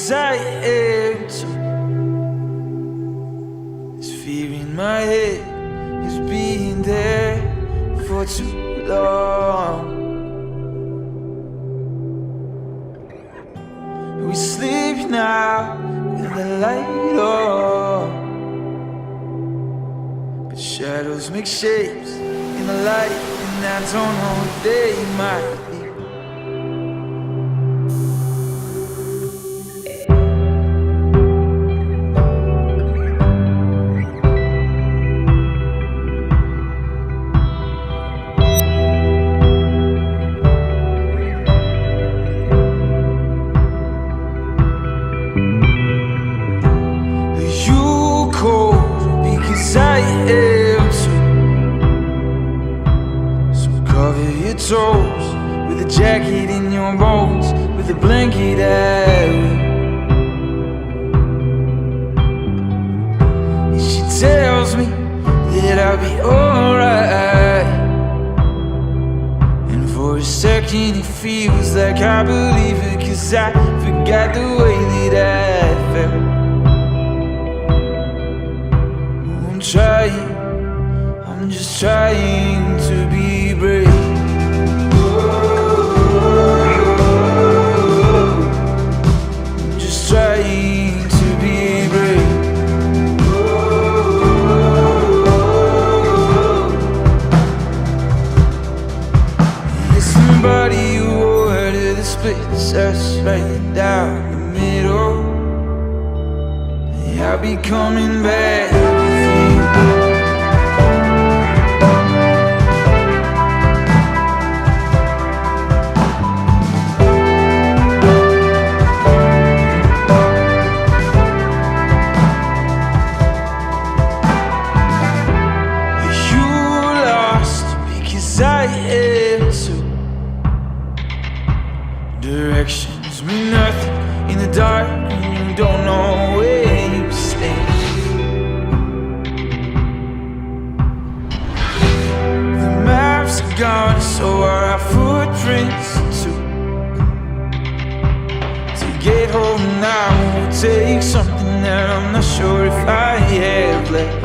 because I am too. This fear in my head has been there for too long. We sleep now with the light on, but shadows make shapes in the light, and I don't know what they might be. I am too. So cover your toes with a jacket in your bones, with a blanket I will. She tells me that I'll be alright, and for a second it feels like I believe it, 'cause I forgot the way that I felt. I'm just trying to be brave. I'm just trying to be brave. Listen, buddy, you order the splits us right down the middle. I'll be coming back. I am too. Directions mean nothing in the dark when you don't know where you stand. The maps are gone, so are our footprints too. To get home now will take something that I'm not sure if I have left.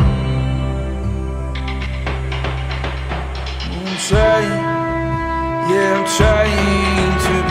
I'm trying, yeah, I'm trying to be